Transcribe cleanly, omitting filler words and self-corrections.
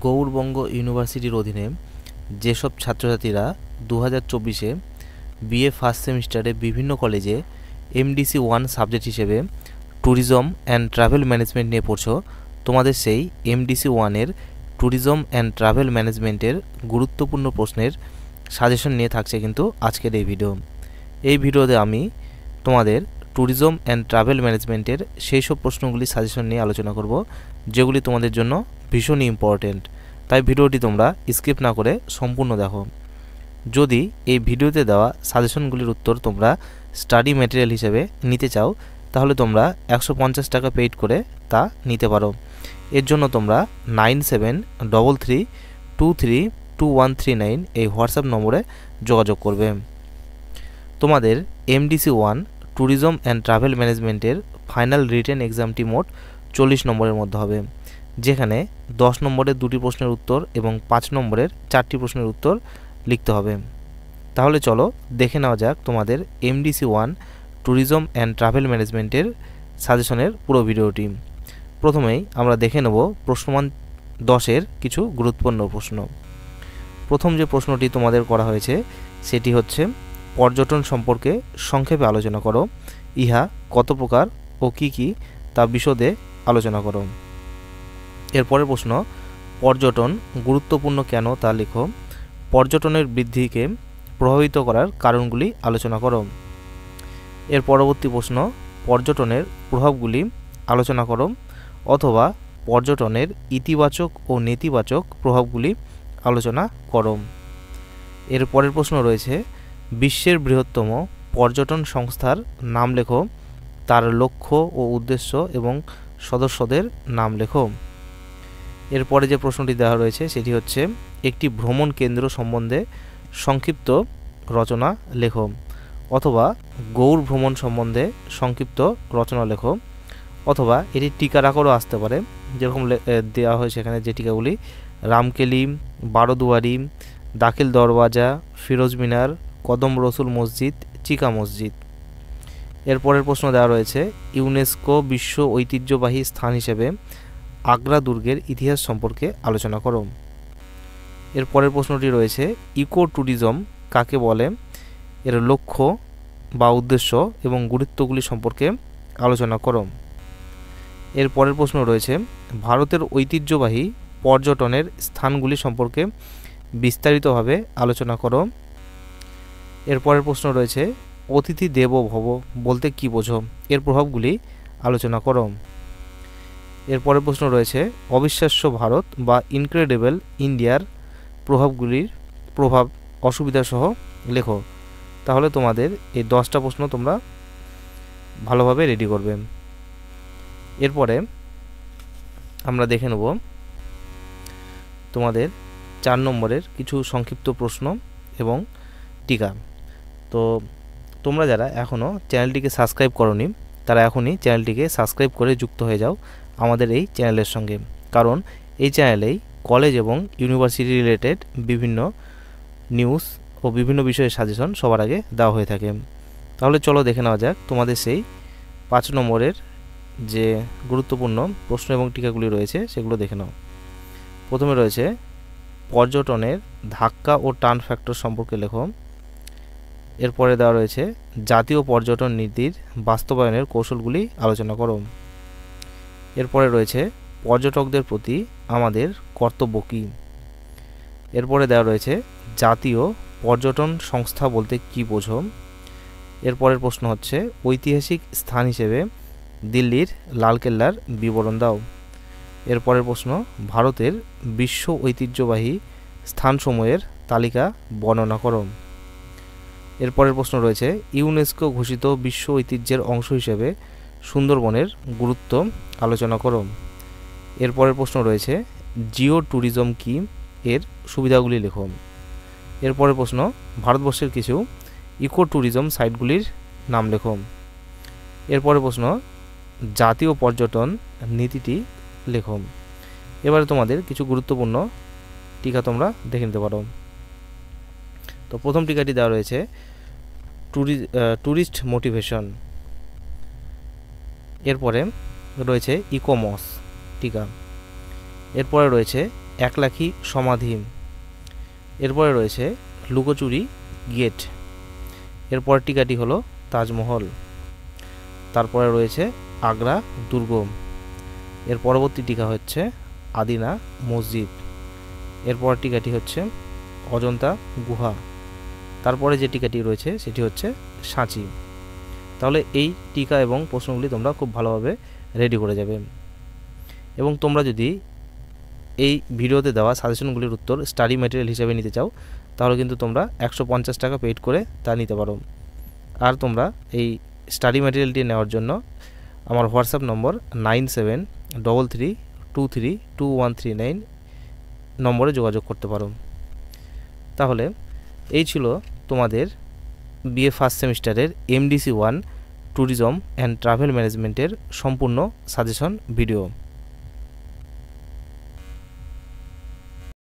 গৌড়বঙ্গ ইউনিভার্সিটির অধীনে যেসব ছাত্রছাত্রীরা 2024-এ বিএ ফার্স্ট সেমিস্টারে বিভিন্ন কলেজে MDC-1 সাবজেক্ট হিসেবে ট্যুরিজম অ্যান্ড ট্রাভেল ম্যানেজমেন্ট নিয়ে পড়ছো, তোমাদের সেই MDC-1-এর ট্যুরিজম অ্যান্ড ট্রাভেল ম্যানেজমেন্টের গুরুত্বপূর্ণ প্রশ্নের সাজেশন নিয়ে থাকছে কিন্তু আজকের এই ভিডিও। এই ভিডিওতে আমি তোমাদের ট্যুরিজম অ্যান্ড ট্রাভেল ম্যানেজমেন্টের সেই সব প্রশ্নগুলি সাজেশন নিয়ে আলোচনা করব যেগুলি তোমাদের জন্য ভীষণই ইম্পর্টেন্ট। তাই ভিডিওটি তোমরা স্কিপ না করে সম্পূর্ণ দেখো। যদি এই ভিডিওতে দেওয়া সাজেশনগুলির উত্তর তোমরা স্টাডি ম্যাটেরিয়াল হিসেবে নিতে চাও, তাহলে তোমরা 150 টাকা পেইড করে তা নিতে পারো। এর জন্য তোমরা 9733232139 এই হোয়াটসঅ্যাপ নম্বরে যোগাযোগ করবে। তোমাদের MDC-1 ট্যুরিজম অ্যান্ড ট্রাভেল ম্যানেজমেন্টের ফাইনাল রিটেন এক্সামটি মোট 40 নম্বরের মধ্যে হবে, যেখানে 10 নম্বরের 2টি প্রশ্নের উত্তর এবং 5 নম্বরের 4টি প্রশ্নের উত্তর লিখতে হবে। তাহলে চলো দেখে নেওয়া যাক তোমাদের MDC-1 ট্যুরিজম অ্যান্ড ট্রাভেল ম্যানেজমেন্টের সাজেশনের পুরো ভিডিওটি। প্রথমেই আমরা দেখে নেব প্রশ্নমান 10-এর কিছু গুরুত্বপূর্ণ প্রশ্ন। প্রথম যে প্রশ্নটি তোমাদের করা হয়েছে সেটি হচ্ছে, পর্যটন সম্পর্কে সংক্ষেপে আলোচনা করো। ইহা কত প্রকার ও কি কি তা বিশদে আলোচনা করো। এরপরের প্রশ্ন, পর্যটন গুরুত্বপূর্ণ কেন তা লেখো। পর্যটনের বৃদ্ধিকে প্রভাবিত করার কারণগুলি আলোচনা করো। এর পরবর্তী প্রশ্ন, পর্যটনের প্রভাবগুলি আলোচনা করো অথবা পর্যটনের ইতিবাচক ও নেতিবাচক প্রভাবগুলি আলোচনা করো। এর পরের প্রশ্ন রয়েছে, বিশ্বের বৃহত্তম পর্যটন সংস্থার নাম লেখো, তার লক্ষ্য ও উদ্দেশ্য এবং সদস্যদের নাম লেখো। এরপরে যে প্রশ্নটি দেওয়া রয়েছে সেটি হচ্ছে, একটি ভ্রমণ কেন্দ্র সম্বন্ধে সংক্ষিপ্ত রচনা লেখো অথবা গৌড় ভ্রমণ সম্বন্ধে সংক্ষিপ্ত রচনা লেখো, অথবা এটি টিকার আকারও আসতে পারে, যেরকম দেওয়া হয়েছে এখানে যে টিকাগুলি, রামকেলি, বারোদুয়ারি, দাখিল দরওয়াজা, ফিরোজ মিনার, কদম রসুল মসজিদ, চিকা মসজিদ। এরপরের প্রশ্ন দেওয়া রয়েছে, ইউনেস্কো বিশ্ব ঐতিহ্যবাহী স্থান হিসেবে আগ্রা দুর্গের ইতিহাস সম্পর্কে আলোচনা করো। এর পরের প্রশ্নটি রয়েছে, ইকো ট্যুরিজম কাকে বলে, এর লক্ষ্য বা উদ্দেশ্য এবং গুরুত্বগুলি সম্পর্কে আলোচনা করো। এর পরের প্রশ্ন রয়েছে, ভারতের ঐতিহ্যবাহী পর্যটনের স্থানগুলি সম্পর্কে বিস্তারিতভাবে আলোচনা করো। এর পরের প্রশ্ন রয়েছে, অতিথি দেবো ভব বলতে কী বোঝো, এর প্রভাবগুলি আলোচনা করো। এর পরের প্রশ্ন রয়েছে, অবিশ্বাস্য ভারত বা ইনক্রেডিবল ইন্ডিয়ার প্রভাব অসুবিধা সহ লেখো। তাহলে তোমাদের এই 10টা প্রশ্ন তোমরা ভালোভাবে রেডি করবে। এরপরে আমরা দেখে নেব তোমাদের 4 নম্বরের কিছু সংক্ষিপ্ত প্রশ্ন এবং টিকা। তো তোমরা যারা এখনও চ্যানেলটিকে সাবস্ক্রাইব করোনি তারা এখনই চ্যানেলটিকে সাবস্ক্রাইব করে যুক্ত হয়ে যাও আমাদের এই চ্যানেলের সঙ্গে, কারণ এই চ্যানেলেই কলেজ এবং ইউনিভার্সিটি রিলেটেড বিভিন্ন নিউজ ও বিভিন্ন বিষয়ের সাজেশন সবার আগে দেওয়া হয়ে থাকে। তাহলে চলো দেখে নেওয়া যাক তোমাদের সেই 5 নম্বরের যে গুরুত্বপূর্ণ প্রশ্ন এবং টিকাগুলি রয়েছে সেগুলো দেখে নাও। প্রথমে রয়েছে, পর্যটনের ধাক্কা ও টার্ন ফ্যাক্টর সম্পর্কে লেখো। এরপরে দেওয়া রয়েছে, জাতীয় পর্যটন নীতির বাস্তবায়নের কৌশলগুলি আলোচনা করো। এরপরে রয়েছে, পর্যটকদের প্রতি আমাদের কর্তব্য কী। এরপরে দেওয়া রয়েছে, জাতীয় পর্যটন সংস্থা বলতে কী বোঝো। এরপরের প্রশ্ন হচ্ছে, ঐতিহাসিক স্থান হিসেবে দিল্লির লালকেল্লার বিবরণ দাও। এরপরের প্রশ্ন, ভারতের বিশ্ব ঐতিহ্যবাহী স্থানসমূহের তালিকা বর্ণনা করো। এরপরের প্রশ্ন রয়েছে, ইউনেস্কো ঘোষিত বিশ্ব ঐতিহ্যের অংশ হিসেবে সুন্দরবনের গুরুত্ব আলোচনা করো। এরপরের প্রশ্ন রয়েছে, জিও ট্যুরিজম কি, এর সুবিধাগুলি লেখো। এরপরের প্রশ্ন, ভারতবর্ষের কিছু ইকো ট্যুরিজম সাইটগুলির নাম লেখো। এরপরের প্রশ্ন, জাতীয় পর্যটন নীতিটি লেখো। এবারে তোমাদের কিছু গুরুত্বপূর্ণ টিকা তোমরা দেখে নিতে পারো। তো প্রথম টিকাটি দেওয়া রয়েছে, ট্যুরিস্ট মোটিভেশন। এরপরে রয়েছে ইকোমস টিকা। এরপরে রয়েছে একলাখি সমাধি, এরপরে রয়েছে লুকোচুরি গেট, এরপর টিকাটি হলো তাজমহল, তারপরে রয়েছে আগ্রা দুর্গ, এর পরবর্তী টিকা হচ্ছে আদিনা মসজিদ, এরপর টিকাটি হচ্ছে অজন্তা গুহা, তারপরে যে টিকাটি রয়েছে সেটি হচ্ছে সাঁচি। তাহলে এই টিকা এবং প্রশ্নগুলি তোমরা খুব ভালোভাবে রেডি করে যাবে। এবং তোমরা যদি এই ভিডিওতে দেওয়া সাজেশনগুলির উত্তর স্টাডি ম্যাটেরিয়াল হিসেবে নিতে চাও তাহলে কিন্তু তোমরা 150 টাকা পেইড করে তা নিতে পারো। আর তোমরা এই স্টাডি ম্যাটেরিয়ালটি নেওয়ার জন্য আমার হোয়াটসঅ্যাপ নম্বর 9733232139 নম্বরে যোগাযোগ করতে পারো। তাহলে এই ছিল তোমাদের বিএ ফার্স্ট সেমিস্টারের MDC 1 ট্যুরিজম অ্যান্ড ট্রাভেল ম্যানেজমেন্টের সম্পূর্ণ সাজেশন ভিডিও।